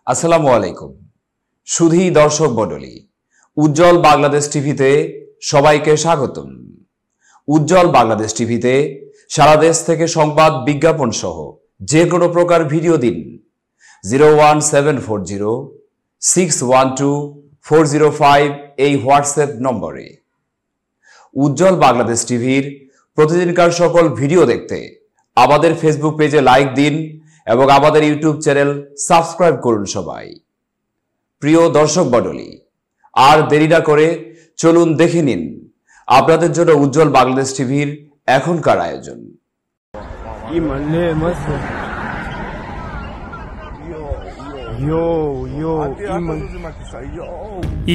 আসসালামু আলাইকুম। সুধী দর্শক মণ্ডলী, উজ্জ্বল বাংলাদেশ টিভিতে সবাইকে স্বাগতম। উজ্জ্বল বাংলাদেশ টিভিতে সারা দেশ থেকে সংবাদ, বিজ্ঞাপন সহ যে কোনো প্রকার ভিডিও দিন 01740612405 এই হোয়াটসঅ্যাপ নম্বরে। উজ্জ্বল বাংলাদেশ টিভির প্রতিদিনকার সকল ভিডিও দেখতে আমাদের ফেসবুক পেজে লাইক দিন এবং আমাদের ইউটিউব চ্যানেল সাবস্ক্রাইব করুন সবাই। প্রিয় দর্শক মণ্ডলী, আর দেরি না করে চলুন দেখে নিন আপনাদের জন্য উজ্জ্বল বাংলাদেশ টিভির এখনকার আয়োজন।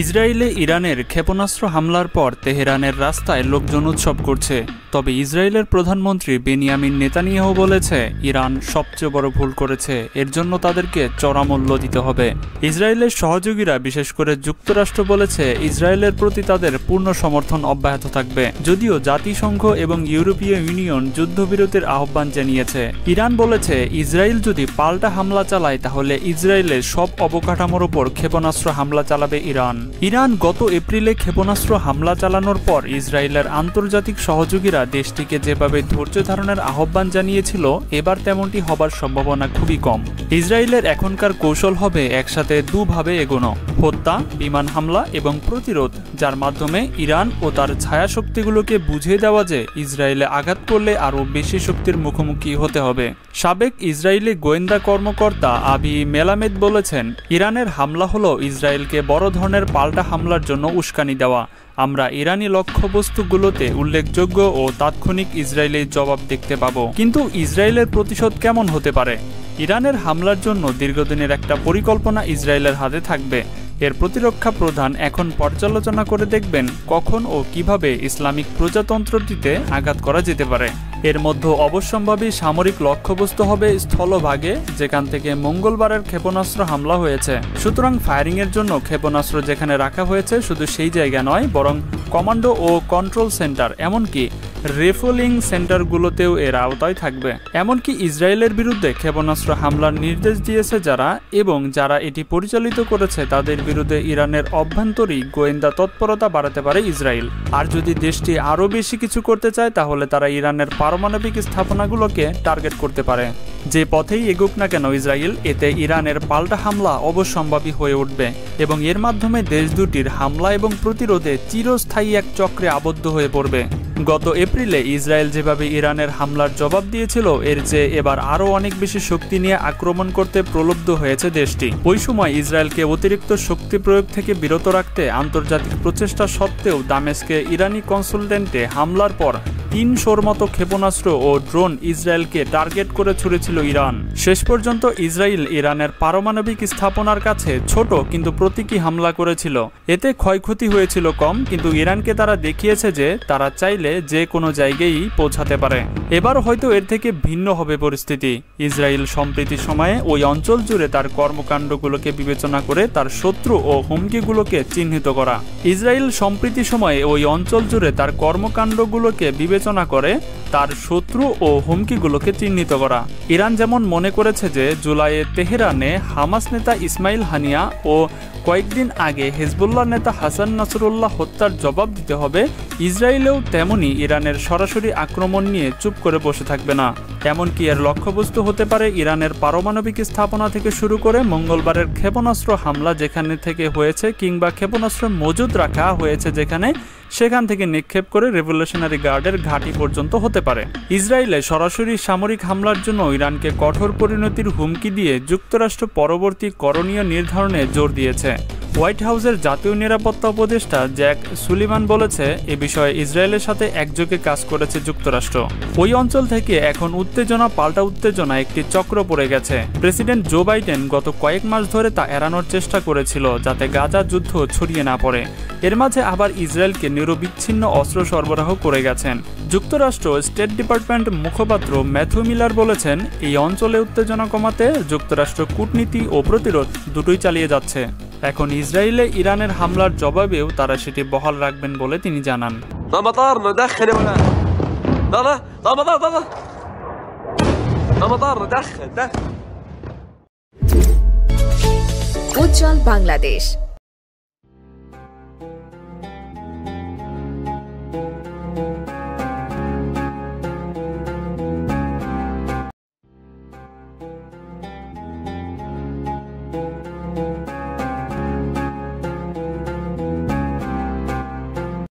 ইসরায়েলে ইরানের ক্ষেপণাস্ত্র হামলার পর তেহরানের রাস্তায় লোকজন উৎসব করছে। তবে ইসরায়েলের প্রধানমন্ত্রী বেনিয়ামিন নেতানিয়াহু বলেছে, ইরান সবচেয়ে বড় ভুল করেছে, এর জন্য তাদেরকে চড়া মূল্য দিতে হবে। ইসরায়েলের সহযোগীরা, বিশেষ করে যুক্তরাষ্ট্র বলেছে, ইসরায়েলের প্রতি তাদের পূর্ণ সমর্থন অব্যাহত থাকবে। যদিও জাতিসংঘ এবং ইউরোপীয় ইউনিয়ন যুদ্ধবিরতির আহ্বান জানিয়েছে। ইরান বলেছে, ইসরায়েল যদি পাল্টা হামলা চালায় তাহলে ইসরায়েলের সব অবকাঠামোর ওপর ক্ষেপণাস্ত্র হামলা চালাবে ইরান। ইরান গত এপ্রিলে ক্ষেপণাস্ত্র হামলা চালানোর পর ইসরায়েলের আন্তর্জাতিক সহযোগীরা দেশটিকে যেভাবে ধৈর্য ধারণের আহ্বান জানিয়েছিল, এবার তেমনটি হবার সম্ভাবনা খুবই কম। ইসরায়েলের এখনকার কৌশল হবে একসাথে দুভাবে এগোনো: হত্যা, বিমান হামলা এবং প্রতিরোধ, যার মাধ্যমে ইরান ও তার ছায়া শক্তিগুলোকে বুঝিয়ে দেওয়া যে ইসরায়েলে আঘাত করলে আরও বেশি শক্তির মুখোমুখি হতে হবে। সাবেক ইসরায়েলি গোয়েন্দা কর্মকর্তা আবি মেলামেদ বলেছেন, ইরানের হামলা হলো ইসরায়েলকে বড় ধরনের পাল্টা হামলার জন্য উস্কানি দেওয়া। আমরা ইরানি লক্ষ্যবস্তুগুলোতে উল্লেখযোগ্য ও তাৎক্ষণিক ইসরায়েলি জবাব দেখতে পাব। কিন্তু ইসরায়েলের প্রতিশোধ কেমন হতে পারে? ইরানের হামলার জন্য দীর্ঘদিনের একটা পরিকল্পনা ইসরায়েলের হাতে থাকবে। এর প্রতিরক্ষা প্রধান এখন পর্যালোচনা করে দেখবেন কখন ও কিভাবে ইসলামিক প্রজাতন্ত্রটিতে আঘাত করা যেতে পারে। এর মধ্যে অবশ্যম্ভাবী সামরিক লক্ষ্যবস্তু হবে স্থলভাগে, যেখান থেকে মঙ্গলবারের ক্ষেপণাস্ত্র হামলা হয়েছে। সুতরাং ফায়ারিংয়ের জন্য ক্ষেপণাস্ত্র যেখানে রাখা হয়েছে শুধু সেই জায়গা নয়, বরং কমান্ডো ও কন্ট্রোল সেন্টার, এমনকি রেফুয়েলিং সেন্টারগুলোতেও এর আওতায় থাকবে। এমনকি ইসরায়েলের বিরুদ্ধে ক্ষেপণাস্ত্র হামলার নির্দেশ দিয়েছে যারা, এবং যারা এটি পরিচালিত করেছে তাদের বিরুদ্ধে ইরানের অভ্যন্তরীণ গোয়েন্দা তৎপরতা বাড়াতে পারে ইসরায়েল। আর যদি দেশটি আরও বেশি কিছু করতে চায় তাহলে তারা ইরানের পারমাণবিক স্থাপনাগুলোকে টার্গেট করতে পারে। যে পথেই এগুক না কেন ইসরায়েল, এতে ইরানের পাল্টা হামলা অবশ্যম্ভাবী হয়ে উঠবে এবং এর মাধ্যমে দেশ দুটির হামলা এবং প্রতিরোধে চিরস্থায়ী এক চক্রে আবদ্ধ হয়ে পড়বে। গত এপ্রিলে ইসরায়েল যেভাবে ইরানের হামলার জবাব দিয়েছিল, এর চেয়ে এবার আরও অনেক বেশি শক্তি নিয়ে আক্রমণ করতে প্রলুব্ধ হয়েছে দেশটি। ওই সময় ইসরায়েলকে অতিরিক্ত শক্তি প্রয়োগ থেকে বিরত রাখতে আন্তর্জাতিক প্রচেষ্টা সত্ত্বেও দামেস্কে ইরানি কনসুলটেন্টে হামলার পর 300-র মতো ক্ষেপণাস্ত্র ও ড্রোন ইসরায়েলকে টার্গেট করে ছুড়েছিল ইরান। শেষ পর্যন্ত ইসরায়েল ইরানের পারমাণবিক স্থাপনার কাছে ছোট কিন্তু প্রতীকী হামলা করেছিল। এতে ক্ষয়ক্ষতি হয়েছিল কম, কিন্তু ইরানকে তারা দেখিয়েছে যে তারা চাইলে যে কোনো জায়গায়ই পৌঁছাতে পারে। এবার হয়তো এর থেকে ভিন্ন হবে পরিস্থিতি। ইসরায়েল সম্প্রতি সময়ে ওই অঞ্চল জুড়ে তার কর্মকাণ্ডগুলোকে বিবেচনা করে তার শত্রু ও হুমকিগুলোকে চিহ্নিত করা। ইসরায়েল সম্প্রতি সময়ে ওই অঞ্চল জুড়ে তার কর্মকাণ্ডগুলোকে বিবেচনা করে তার শত্রু ও হুমকিগুলোকে চিহ্নিত করা। ইরান যেমন মনে করেছে যে জুলাইয়ে তেহরানে হামাস নেতা ইসমাইল হানিয়া ও কয়েকদিন আগে হেজবুল্লাহ নেতা হাসান নাসরুল্লাহ হত্যার জবাব দিতে হবে, ইসরায়েলেও তেমনি ইরানের সরাসরি আক্রমণ নিয়ে চুপ করে বসে থাকবে না। এমনকি এর লক্ষ্যবস্তু হতে পারে ইরানের পারমাণবিক স্থাপনা থেকে শুরু করে মঙ্গলবারের ক্ষেপণাস্ত্র হামলা যেখানে থেকে হয়েছে, কিংবা ক্ষেপণাস্ত্র মজুদ রাখা হয়েছে যেখানে, সেখান থেকে নিক্ষেপ করে রেভলিউশনারি গার্ডের ঘাঁটি পর্যন্ত হতে পারে। ইসরায়েলে সরাসরি সামরিক হামলার জন্য ইরানকে কঠোর পরিণতির হুমকি দিয়ে যুক্তরাষ্ট্র পরবর্তী করণীয় নির্ধারণে জোর দিয়েছে। হোয়াইট হাউসের জাতীয় নিরাপত্তা উপদেষ্টা জ্যাক সুলিভান বলেছে, এ বিষয়ে ইসরায়েলের সাথে একযোগে কাজ করেছে যুক্তরাষ্ট্র। ওই অঞ্চল থেকে এখন উত্তেজনা পাল্টা উত্তেজনা একটি চক্র পড়ে গেছে। প্রেসিডেন্ট জো বাইডেন গত কয়েক মাস ধরে তা এড়ানোর চেষ্টা করেছিল যাতে গাজা যুদ্ধ ছড়িয়ে না পড়ে। এর মাঝে আবার ইসরায়েলকে নিরবিচ্ছিন্ন অস্ত্র সরবরাহ করে গেছেন। যুক্তরাষ্ট্র স্টেট ডিপার্টমেন্ট মুখপাত্র ম্যাথু মিলার বলেছেন, এই অঞ্চলে উত্তেজনা কমাতে যুক্তরাষ্ট্র কূটনীতি ও প্রতিরোধ দুটোই চালিয়ে যাচ্ছে। এখন ইসরায়েলে ইরানের হামলার জবাবেও তারা সেটি বহাল রাখবেন বলে তিনি জানান। উজ্জ্বল বাংলাদেশ।